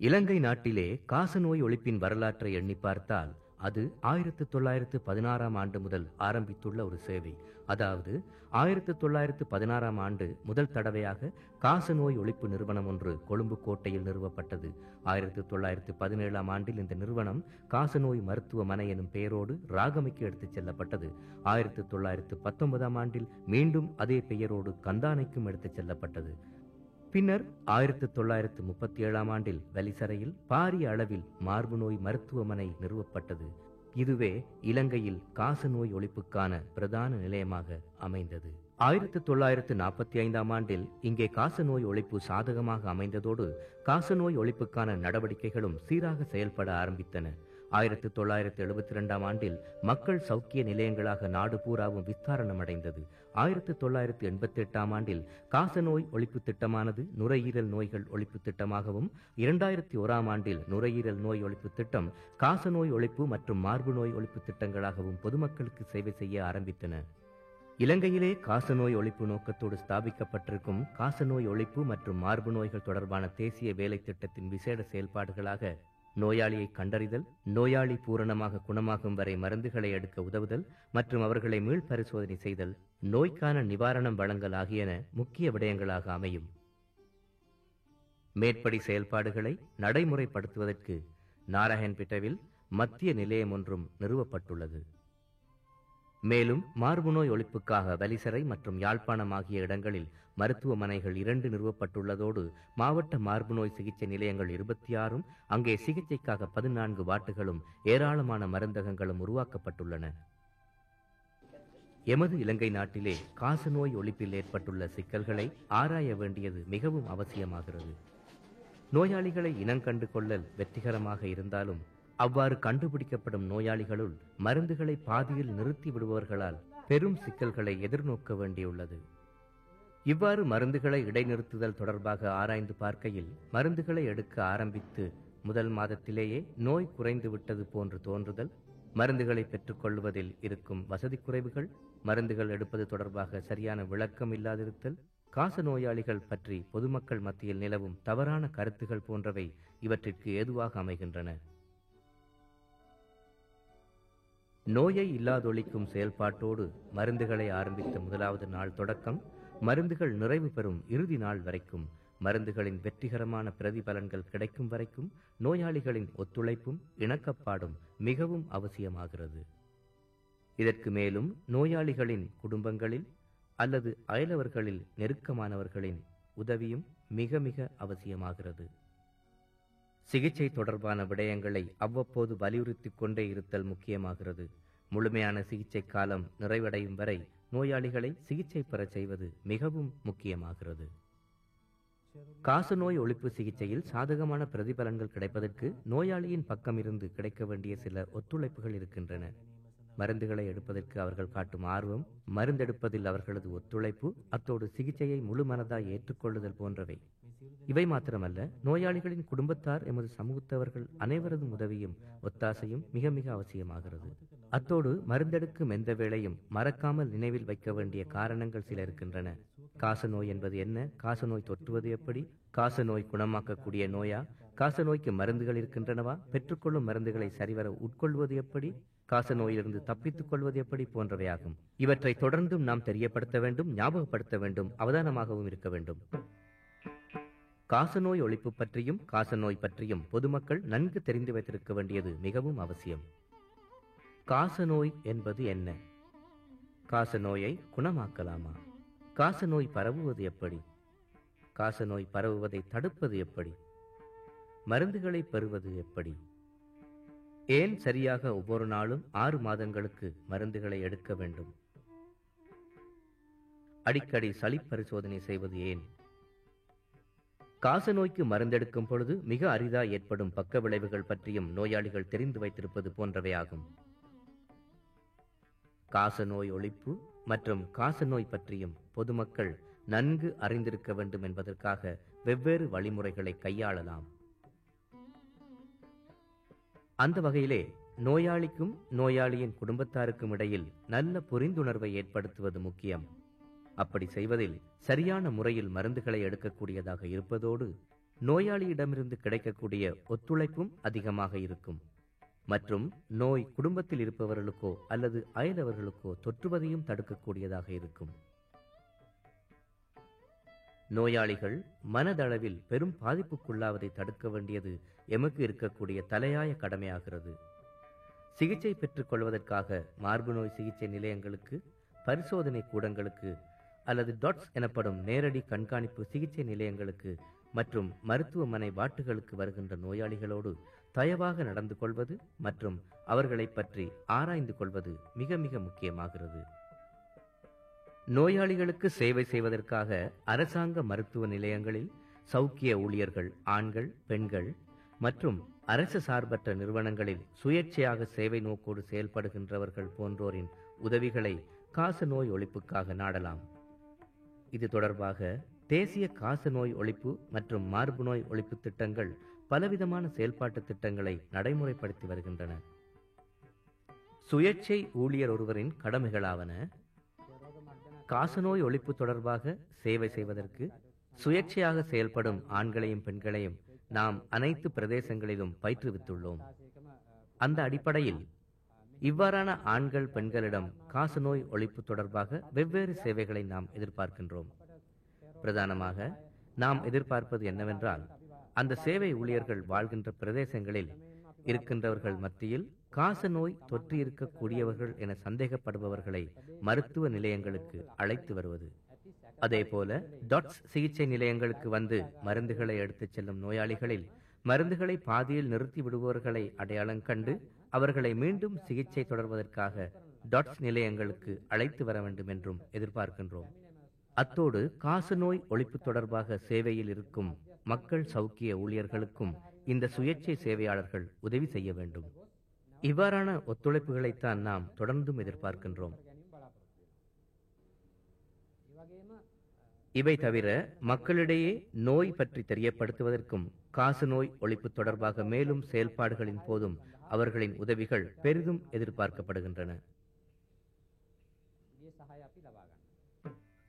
இலங்கை நாட்டிலே காசநோய் ஒழிப்பின் வரலாற்றை எண்ணி பார்த்தால் அது 1916 ஆண்டு முதல் ஆரம்பித்துள்ள ஒரு சேவை. அதாவது 1916 ஆண்டு முதல் தடவையாக காசநோய் ஒழிப்பு நிறுவனம் ஒன்று கொழும்பு கோட்டையில் நிறுவப்பட்டது. 1917 ஆண்டில் இந்த நிறுவனம் காசநோய் மருத்துவமனை எனும் பெயரோடு ராகமைக்கு எடுத்துச் செல்லப்பட்டது. 1919 ஆண்டில் மீண்டும் அதே பெயரோடு கந்தானைக்கும் எடுத்துச் செல்லப்பட்டது. பின்னர் 1937 ஆண்டில் வலிசரையில் பாரிய அளவில் மார்பு நோய் மருத்துவமனை நிறுவப்பட்டது. இதுவே இலங்கையில் காசநோய் ஒழிப்புக்கான பிரதான நிலையமாக அமைந்தது. 1945 ஆண்டில் இங்கே காசநோய் ஒழிப்பு சாதகமாக அமைந்ததோடு காசநோய் ஒழிப்புக்கான நடவடிக்கைகளும் சீராக செயல்பட ஆரம்பித்தன. 1972 ஆண்டில் மக்கள் சௌக்கிய நிலையங்களாக நாடு பூராவும் விஸ்தாரணம் அடைந்தது. 1988 ஆண்டில் காசநோய் ஒழிப்பு திட்டமானது நுரையீரல் நோய்கள் ஒழிப்பு திட்டமாகவும், 2001 ஆண்டில் நுரையீரல் நோய் ஒழிப்பு திட்டம் காசநோய் ஒழிப்பு மற்றும் மார்பு நோய் ஒழிப்பு திட்டங்களாகவும் பொதுமக்களுக்கு சேவை செய்ய ஆரம்பித்தன. இலங்கையிலே காசநோய் ஒழிப்பு நோக்கத்தோடு ஸ்தாபிக்கப்பட்டிருக்கும் காசநோய் ஒழிப்பு மற்றும் மார்பு நோய்கள் தொடர்பான தேசிய வேலை திட்டத்தின் விசேட செயல்பாடுகளாக நோயாளியை கண்டறிதல், நோயாளி பூரணமாக குணமாகும் வரை மருந்துகளை எடுக்க உதவுதல் மற்றும் அவர்களை மீள் பரிசோதனை செய்தல், நோய்க்கான நிவாரணம் வழங்கல் ஆகியன முக்கிய விடயங்களாக அமையும். மேற்படி செயல்பாடுகளை நடைமுறைப்படுத்துவதற்கு நாராயண்பிட்டவில் மத்திய நிலையம் ஒன்றும் நிறுவப்பட்டுள்ளது. மேலும் மார்பு நோய் ஒழிப்புக்காக வலிசரை மற்றும் யாழ்ப்பாணம் ஆகிய இடங்களில் மருத்துவமனைகள் 2 நிறுவப்பட்டுள்ளதோடு மாவட்ட மார்பு நோய் சிகிச்சை நிலையங்கள் 26, அங்கே சிகிச்சைக்காக 14 வார்டுகளும் ஏராளமான மருந்தகங்களும் உருவாக்கப்பட்டுள்ளன. எமது இலங்கை நாட்டிலே காசநோய் ஒழிப்பில் ஏற்பட்டுள்ள சிக்கல்களை ஆராய வேண்டியது மிகவும் அவசியமாகிறது. நோயாளிகளை இனங்கண்டு கொள்ளல் வெற்றிகரமாக இருந்தாலும் அவ்வாறு கண்டுபிடிக்கப்படும் நோயாளிகளுள் மருந்துகளை பாதியில் நிறுத்தி விடுபவர்களால் பெரும் சிக்கல்களை எதிர்நோக்க வேண்டியுள்ளது. இவ்வாறு மருந்துகளை இடைநிறுத்துதல் தொடர்பாக ஆராய்ந்து பார்க்கையில் மருந்துகளை எடுக்க ஆரம்பித்து முதல் மாதத்திலேயே நோய் குறைந்து விட்டது போன்று தோன்றுதல், மருந்துகளை பெற்றுக்கொள்வதில் இருக்கும் வசதி குறைவுகள், மருந்துகள் எடுப்பது தொடர்பாக சரியான விளக்கம் இல்லாதிருத்தல், காச நோயாளிகள் பற்றி பொதுமக்கள் மத்தியில் நிலவும் தவறான கருத்துகள் போன்றவை இவற்றிற்கு ஏதுவாக அமைகின்றன. நோயை இல்லாதொழிக்கும் செயல்பாட்டோடு மருந்துகளை ஆரம்பித்த முதலாவது நாள் தொடக்கம் மருந்துகள் நிறைவு பெறும் இறுதி நாள் வரைக்கும், மருந்துகளின் வெற்றிகரமான பிரதிபலன்கள் கிடைக்கும் வரைக்கும் நோயாளிகளின் ஒத்துழைப்பும் இணக்கப்பாடும் மிகவும் அவசியமாகிறது. இதற்கு மேலும் நோயாளிகளின் குடும்பங்களில் அல்லது அயலவர்களில் நெருக்கமானவர்களின் உதவியும் மிக மிக அவசியமாகிறது. சிகிச்சை தொடர்பான விடயங்களை அவ்வப்போது வலியுறுத்திக் கொண்டே இருத்தல் முக்கியமாகிறது. முழுமையான சிகிச்சை காலம் நிறைவடையும் வரை நோயாளிகளை சிகிச்சை பெற செய்வது மிகவும் முக்கியமாகிறது. காசநோய் ஒழிப்பு சிகிச்சையில் சாதகமான பிரதிபலன்கள் கிடைப்பதற்கு நோயாளியின் பக்கம் இருந்து கிடைக்க வேண்டிய சில ஒத்துழைப்புகள் இருக்கின்றன. மருந்துகளை எடுப்பதற்கு அவர்கள் காட்டும் ஆர்வம், மருந்தெடுப்பதில் அவர்களது ஒத்துழைப்பு, அத்தோடு சிகிச்சையை முழு மனதாய் ஏற்றுக்கொள்ளுதல் போன்றவை. இவை மாத்திரமல்ல, நோயாளிகளின் குடும்பத்தார் எமது சமூகத்தவர்கள் அனைவரதும் உதவியும் ஒத்தாசையும் மிக மிக அவசியமாகிறது. அத்தோடு மருந்தெடுக்கும் எந்த வேளையும் மறக்காமல் நினைவில் வைக்க வேண்டிய காரணங்கள் சில இருக்கின்றன. காசநோய் என்பது என்ன? காசநோய் தொற்றுவது எப்படி? காசநோய் குணமாக்கக்கூடிய நோயா? காசநோய்க்கு மருந்துகள் இருக்கின்றனவா? பெற்றுக்கொள்ளும் மருந்துகளை சரிவர உட்கொள்வது எப்படி? காசநோயிலிருந்து தப்பித்துக் கொள்வது எப்படி? போன்றவையாகும். இவற்றை தொடர்ந்தும் நாம் தெரியப்படுத்த வேண்டும், ஞாபகப்படுத்த வேண்டும், அவதானமாகவும் இருக்க வேண்டும். காசநோய் ஒழிப்பு பற்றியும் காசநோய் பற்றியும் பொதுமக்கள் நன்கு தெரிந்து வைத்திருக்க வேண்டியது மிகவும் அவசியம். காசநோய் என்பது என்ன? காசநோயை குணமாக்கலாமா? காசநோய் பரவுவது எப்படி? காசநோய் பரவுவதை தடுப்பது எப்படி? மருந்துகளை பெறுவது எப்படி? ஏன் சரியாக ஒவ்வொரு நாளும் 6 மாதங்களுக்கு மருந்துகளை எடுக்க வேண்டும்? அடிக்கடி சளி பரிசோதனை செய்வது ஏன்? காசநோய்க்கு மருந்தெடுக்கும் பொழுது மிக அரிதாய் ஏற்படும் பக்க விளைவுகள் பற்றியும் நோயாளிகள் தெரிந்து வைத்திருப்பது போன்றவையாகும். காசநோய் ஒழிப்பு மற்றும் காசநோய் பற்றியும் பொதுமக்கள் நன்கு அறிந்திருக்க வேண்டும் என்பதற்காக வெவ்வேறு வழிமுறைகளை கையாளலாம். அந்த வகையிலே நோயாளிக்கும் நோயாளியின் குடும்பத்தாருக்கும் இடையில் நல்ல புரிந்துணர்வை ஏற்படுத்துவது முக்கியம். அப்படி செய்வதில் சரியான முறையில் மருந்துகளை எடுக்கக்கூடியதாக இருப்பதோடு நோயாளியிடமிருந்து கிடைக்கக்கூடிய ஒத்துழைப்பும் அதிகமாக இருக்கும் மற்றும் நோய் குடும்பத்தில் இருப்பவர்களுக்கோ அல்லது அயலவர்களுக்கோ தொற்றுவதையும் தடுக்கக்கூடியதாக இருக்கும். நோயாளிகள் மனதளவில் பெரும் பாதிப்புக்குள்ளாவதை தடுக்க வேண்டியது எமக்கு இருக்கக்கூடிய தலையாய கடமையாகிறது. சிகிச்சை பெற்றுக் கொள்வதற்காக மார்பு நோய் சிகிச்சை நிலையங்களுக்கு, பரிசோதனை கூடங்களுக்கு அல்லது டாட்ஸ் எனப்படும் நேரடி கண்காணிப்பு சிகிச்சை நிலையங்களுக்கு மற்றும் மருத்துவமனை வாட்டுகளுக்கு வருகின்ற நோயாளிகளோடு தயவாக நடந்து கொள்வது மற்றும் அவர்களை பற்றி ஆராய்ந்து கொள்வது மிக மிக முக்கியமாகிறது. நோயாளிகளுக்கு சேவை செய்வதற்காக அரசாங்க மருத்துவ நிலையங்களில் சௌக்கிய ஊழியர்கள் ஆண்கள், பெண்கள் மற்றும் அரசு சார்பற்ற நிறுவனங்களில் சுயேட்சையாக சேவை நோக்கோடு செயல்படுகின்றவர்கள் போன்றோரின் உதவிகளை காச நோய் ஒழிப்புக்காக நாடலாம். இது தொடர்பாக தேசிய காச நோய் ஒழிப்பு மற்றும் மார்பு நோய் ஒழிப்பு திட்டங்கள் பலவிதமான செயல்பாட்டு திட்டங்களை நடைமுறைப்படுத்தி வருகின்றன. சுயேட்சை ஊழியர் ஒருவரின் கடமைகளாவன: காசநோய் ஒழிப்பு தொடர்பாக சேவை செய்வதற்கு சுயேட்சையாக செயல்படும் ஆண்களையும் பெண்களையும் நாம் அனைத்து பிரதேசங்களிலும் பயிற்றுவித்துள்ளோம். அந்த அடிப்படையில் இவ்வாறான ஆண்கள் பெண்களிடம் காசநோய் ஒழிப்பு தொடர்பாக வெவ்வேறு சேவைகளை நாம் எதிர்பார்க்கின்றோம். பிரதானமாக நாம் எதிர்பார்ப்பது என்னவென்றால், அந்த சேவை ஊழியர்கள் வாழ்கின்ற பிரதேசங்களில் இருக்கின்றவர்கள் மத்தியில் காச நோய் தொற்று இருக்கக்கூடியவர்கள் என சந்தேகப்படுபவர்களை மருத்துவ நிலையங்களுக்கு அழைத்து வருவது. அதேபோல டாட்ஸ் சிகிச்சை நிலையங்களுக்கு வந்து மருந்துகளை எடுத்துச் செல்லும் நோயாளிகளில் மருந்துகளை பாதியில் நிறுத்தி விடுபவர்களை அடையாளம் கண்டு அவர்களை மீண்டும் சிகிச்சை தொடர்வதற்காக டாட்ஸ் நிலையங்களுக்கு அழைத்து வர வேண்டும் என்றும் எதிர்பார்க்கின்றோம். அத்தோடு காசநோய் ஒழிப்பு தொடர்பாக சேவையில் இருக்கும் மக்கள் சௌக்கிய ஊழியர்களுக்கும் இந்த சுயேட்சை சேவையாளர்கள் உதவி செய்ய வேண்டும். இவ்வாறான ஒத்துழைப்புகளைத்தான் நாம் தொடர்ந்தும் எதிர்பார்க்கின்றோம். இவை தவிர மக்களிடையே நோய் பற்றி தெரியப்படுத்துவதற்கும் காசநோய் ஒழிப்பு தொடர்பாக மேலும் செயல்பாடுகளின் போதும் அவர்களின் உதவிகள் பெரிதும் எதிர்பார்க்கப்படுகின்றன.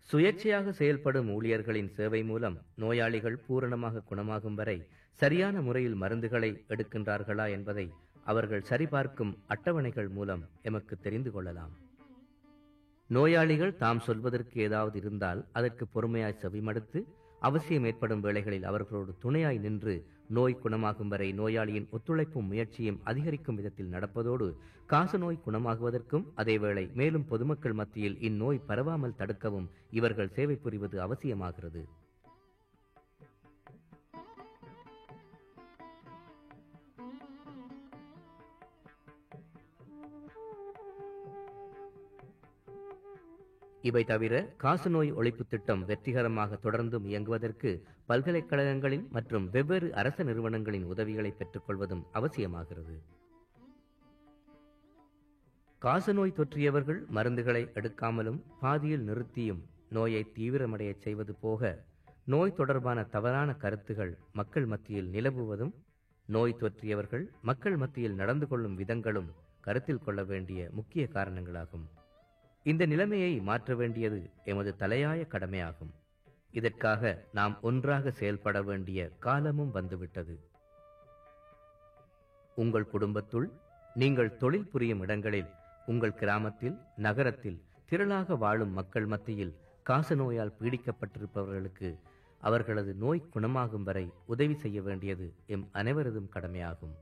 சுயேட்சையாக செயல்படும் ஊழியர்களின் சேவை மூலம் நோயாளிகள் பூரணமாக குணமாகும் வரை சரியான முறையில் மருந்துகளை எடுக்கின்றார்களா என்பதை அவர்கள் சரிபார்க்கும் அட்டவணைகள் மூலம் எமக்கு தெரிந்து கொள்ளலாம். நோயாளிகள் தாம் சொல்வதற்கு ஏதாவது இருந்தால் அதற்கு பொறுமையாய் செவிமடுத்து அவசியம் ஏற்படும் வேளைகளில் அவர்களோடு துணையாய் நின்று நோய் குணமாகும் வரை நோயாளியின் ஒத்துழைப்பும் முயற்சியும் அதிகரிக்கும் விதத்தில் நடப்பதோடு காசநோய் குணமாகுவதற்கும் அதேவேளை மேலும் பொதுமக்கள் மத்தியில் இந்நோய் பரவாமல் தடுக்கவும் இவர்கள் சேவை புரிவது அவசியமாகிறது. இவை தவிர காசநோய் ஒழிப்பு திட்டம் வெற்றிகரமாக தொடர்ந்தும் இயங்குவதற்கு பல்கலைக்கழகங்களின் மற்றும் வெவ்வேறு அரச நிறுவனங்களின் உதவிகளை பெற்றுக் கொள்வதும் அவசியமாகிறது. காசநோய் தொற்றியவர்கள் மருந்துகளை எடுக்காமலும் பாதியில் நிறுத்தியும் நோயை தீவிரமடைய செய்வது போக நோய் தொடர்பான தவறான கருத்துகள் மக்கள் மத்தியில் நிலவுவதும் நோய் தொற்றியவர்கள் மக்கள் மத்தியில் நடந்து கொள்ளும் விதங்களும் கருத்தில் கொள்ள வேண்டிய முக்கிய காரணங்களாகும். இந்த நிலைமையை மாற்ற வேண்டியது எமது தலையாய கடமையாகும். இதற்காக நாம் ஒன்றாக செயல்பட வேண்டிய காலமும் வந்துவிட்டது. உங்கள் குடும்பத்துள், நீங்கள் தொழில் புரியும் இடங்களில், உங்கள் கிராமத்தில், நகரத்தில் திரளாக வாழும் மக்கள் மத்தியில் காசநோயால் பீடிக்கப்பட்டிருப்பவர்களுக்கு அவர்களது நோய் குணமாகும் வரை உதவி செய்ய வேண்டியது எம் அனைவரதும் கடமையாகும்.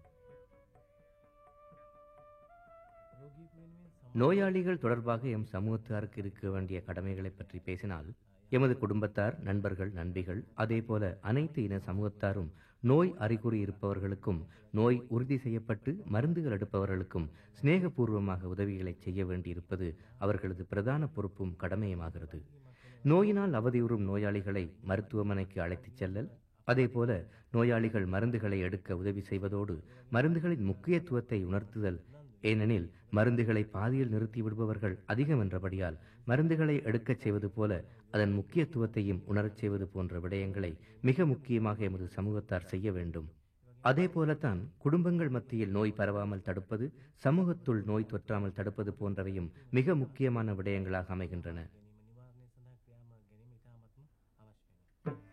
நோயாளிகள் தொடர்பாக எம் சமூகத்தாருக்கு இருக்க வேண்டிய கடமைகளை பற்றி பேசினால், எமது குடும்பத்தார், நண்பர்கள், நண்பிகள், அதே போல அனைத்து இன சமூகத்தாரும் நோய் அறிகுறி இருப்பவர்களுக்கும் நோய் உறுதி செய்யப்பட்டு மருந்துகள் எடுப்பவர்களுக்கும் சிநேகபூர்வமாக உதவிகளை செய்ய வேண்டியிருப்பது அவர்களது பிரதான பொறுப்பும் கடமையுமாகிறது. நோயினால் அவதியுறும் நோயாளிகளை மருத்துவமனைக்கு அழைத்துச் செல்லல், அதேபோல நோயாளிகள் மருந்துகளை எடுக்க உதவி செய்வதோடு மருந்துகளின் முக்கியத்துவத்தை உணர்த்துதல். ஏனெனில் மருந்துகளை பாதியில் நிறுத்தி விடுபவர்கள் அதிகம் என்றபடியால் மருந்துகளை எடுக்கச் செய்வது போல அதன் முக்கியத்துவத்தையும் உணரச் செய்வது போன்ற விடயங்களை மிக முக்கியமாக எமது சமூகத்தார் செய்ய வேண்டும். அதே போலத்தான் குடும்பங்கள் மத்தியில் நோய் பரவாமல் தடுப்பது, சமூகத்துள் நோய் தொற்றாமல் தடுப்பது போன்றவையும் மிக முக்கியமான விடயங்களாக அமைகின்றன.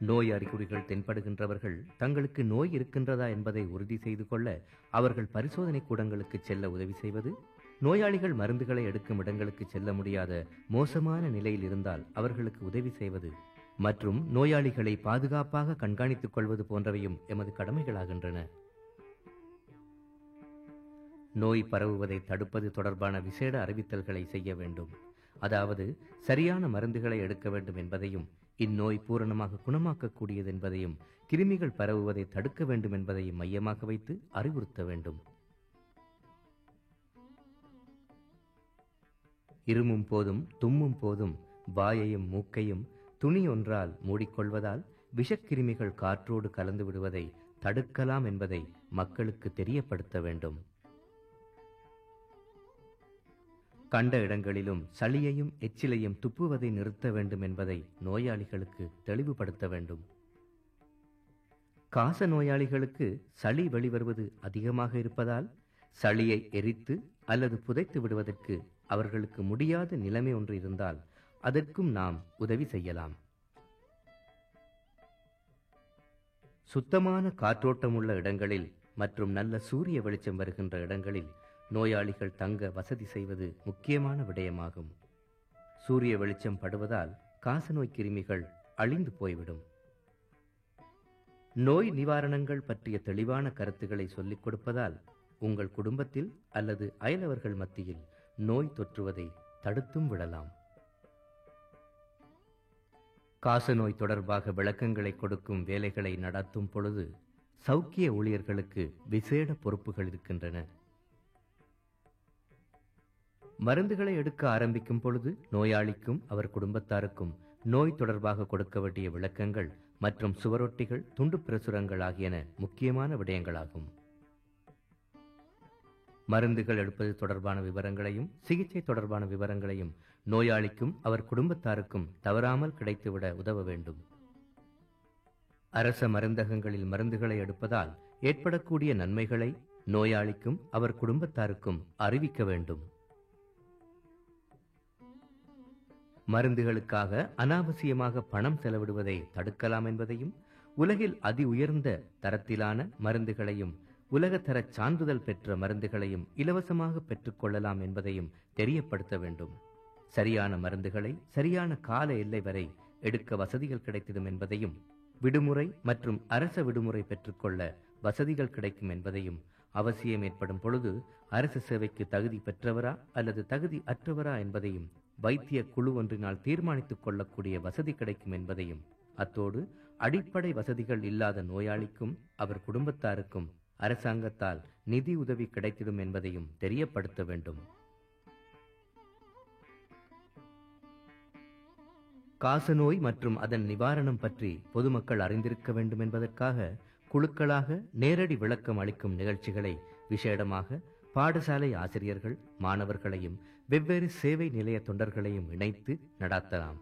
நோய் அறிகுறிகள் தென்படுகின்றவர்கள் தங்களுக்கு நோய் இருக்கின்றதா என்பதை உறுதி செய்து கொள்ள அவர்கள் பரிசோதனை கூடங்களுக்கு செல்ல உதவி செய்வது, நோயாளிகள் மருந்துகளை எடுக்கும் இடங்களுக்கு செல்ல முடியாத மோசமான நிலையில் இருந்தால் அவர்களுக்கு உதவி செய்வது மற்றும் நோயாளிகளை பாதுகாப்பாக கண்காணித்துக் கொள்வது போன்றவையும் எமது கடமைகளாகின்றன. நோய் பரவுவதை தடுப்பது தொடர்பான விசேட அறிவித்தல்களை செய்ய வேண்டும். அதாவது சரியான மருந்துகளை எடுக்க வேண்டும் என்பதையும், இந்நோய் பூரணமாக குணமாக்கக்கூடியது என்பதையும், கிருமிகள் பரவுவதை தடுக்க வேண்டும் என்பதையும் மையமாக வைத்து அறிவுறுத்த வேண்டும். இருமும் போதும் தும்மும் போதும் வாயையும் மூக்கையும் துணி ஒன்றால் மூடிக்கொள்வதால் விஷக்கிருமிகள் காற்றோடு கலந்து விடுவதை தடுக்கலாம் என்பதை மக்களுக்கு தெரியப்படுத்த வேண்டும். கண்ட இடங்களிலும் சளியையும் எச்சிலையும் துப்புவதை நிறுத்த வேண்டும் என்பதை நோயாளிகளுக்கு தெளிவுபடுத்த வேண்டும். காச நோயாளிகளுக்கு சளி வெளிவருவது அதிகமாக இருப்பதால் சளியை எரித்து அல்லது புதைத்து விடுவதற்கு அவர்களுக்கு முடியாத நிலைமை ஒன்று இருந்தால் அதற்கும் நாம் உதவி செய்யலாம். சுத்தமான காற்றோட்டமுள்ள இடங்களில் மற்றும் நல்ல சூரிய வெளிச்சம் வருகின்ற இடங்களில் நோயாளிகள் தங்க வசதி செய்வது முக்கியமான விடயமாகும். சூரிய வெளிச்சம் படுவதால் காசநோய் கிருமிகள் அழிந்து போய்விடும். நோய் நிவாரணங்கள் பற்றிய தெளிவான கருத்துக்களை சொல்லிக் கொடுப்பதால் உங்கள் குடும்பத்தில் அல்லது அயலவர்கள் மத்தியில் நோய் தொற்றுவதை தடுத்தும் விடலாம். காசநோய் தொடர்பாக விளக்கங்களை கொடுக்கும் வேலைகளை நடத்தும் பொழுது சௌக்கிய ஊழியர்களுக்கு விசேட பொறுப்புகள் இருக்கின்றன. மருந்துகளை எடுக்க ஆரம்பிக்கும் பொழுது நோயாளிக்கும் அவர் குடும்பத்தாருக்கும் நோய் தொடர்பாக கொடுக்க வேண்டிய விளக்கங்கள் மற்றும் சுவரொட்டிகள், துண்டு பிரசுரங்கள் ஆகியன முக்கியமான விடயங்களாகும். மருந்துகள் எடுப்பது தொடர்பான விவரங்களையும் சிகிச்சை தொடர்பான விவரங்களையும் நோயாளிக்கும் அவர் குடும்பத்தாருக்கும் தவறாமல் கிடைத்துவிட உதவ வேண்டும். அரச மருந்தகங்களில் மருந்துகளை எடுப்பதால் ஏற்படக்கூடிய நன்மைகளை நோயாளிக்கும் அவர் குடும்பத்தாருக்கும் அறிவிக்க வேண்டும். மருந்துகளுக்காக அனாவசியமாக பணம் செலவிடுவதை தடுக்கலாம் என்பதையும், உலகில் அதி உயர்ந்த தரத்திலான மருந்துகளையும் உலகத்தர சான்றிதழ் பெற்ற மருந்துகளையும் இலவசமாக பெற்றுக்கொள்ளலாம் என்பதையும் தெரியப்படுத்த வேண்டும். சரியான மருந்துகளை சரியான கால எல்லை வரை எடுக்க வசதிகள் கிடைத்திடும் என்பதையும், விடுமுறை மற்றும் அரச விடுமுறை பெற்றுக்கொள்ள வசதிகள் கிடைக்கும் என்பதையும், அவசியம் ஏற்படும் பொழுது அரசு சேவைக்கு தகுதி பெற்றவரா அல்லது தகுதி அற்றவரா என்பதையும் வைத்திய குழு ஒன்றினால் தீர்மானித்துக் கொள்ளக்கூடிய வசதி கிடைக்கும் என்பதையும், அத்தோடு அடிப்படை வசதிகள் இல்லாத நோயாளிக்கும் அவர் குடும்பத்தாருக்கும் அரசாங்கத்தால் நிதி உதவி கிடைத்திடும் என்பதையும் தெரியப்படுத்த வேண்டும். காசநோய் மற்றும் அதன் நிவாரணம் பற்றி பொதுமக்கள் அறிந்திருக்க வேண்டும் என்பதற்காக குழுக்களாக நேரடி விளக்கம் அளிக்கும் நிகழ்ச்சிகளை விசேடமாக பாடசாலை ஆசிரியர்கள், மாணவர்களையும் வெவ்வேறு சேவை நிலைய தொண்டர்களையும் இணைத்து நடாத்தலாம்.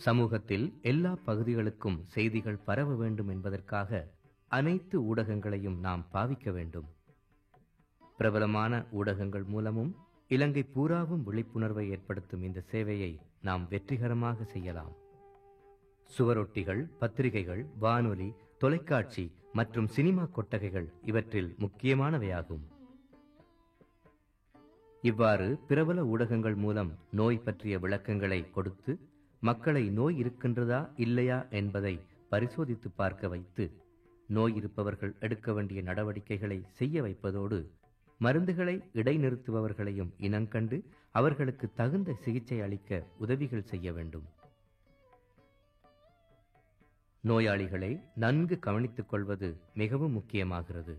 சமூகத்தில் எல்லா பகுதிகளுக்கும் செய்திகள் பரவ வேண்டும் என்பதற்காக அனைத்து ஊடகங்களையும் நாம் பாவிக்க வேண்டும். பிரபலமான ஊடகங்கள் மூலமும் இலங்கை பூராவும் விழிப்புணர்வை ஏற்படுத்தும் இந்த சேவையை நாம் வெற்றிகரமாக செய்யலாம். சுவரொட்டிகள், பத்திரிகைகள், வானொலி, தொலைக்காட்சி மற்றும் சினிமா கொட்டகைகள் இவற்றில் முக்கியமானவையாகும். இவ்வாறு பிரபல ஊடகங்கள் மூலம் நோய் பற்றிய விளக்கங்களை கொடுத்து மக்களை நோய் இருக்கின்றதா இல்லையா என்பதை பரிசோதித்து பார்க்க வைத்து நோய் இருப்பவர்கள் எடுக்க வேண்டிய நடவடிக்கைகளை செய்ய வைப்பதோடு மருந்துகளை இடைநிறுத்துபவர்களையும் இனங்கண்டு அவர்களுக்கு தகுந்த சிகிச்சை அளிக்க உதவிகள் செய்ய வேண்டும். நோயாளிகளை நன்கு கவனித்துக் கொள்வது மிகவும் முக்கியமாகிறது.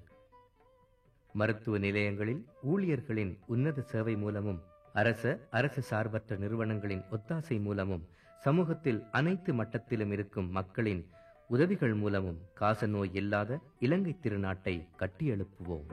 மருத்துவ நிலையங்களில் ஊழியர்களின் உன்னத சேவை மூலமும் அரசு சார்பற்ற நிறுவனங்களின் ஒத்தாசை மூலமும் சமூகத்தில் அனைத்து மட்டத்திலும் இருக்கும் மக்களின் உதவிகள் மூலமும் காசநோய் இல்லாத இலங்கை திருநாட்டை கட்டியெழுப்புவோம்.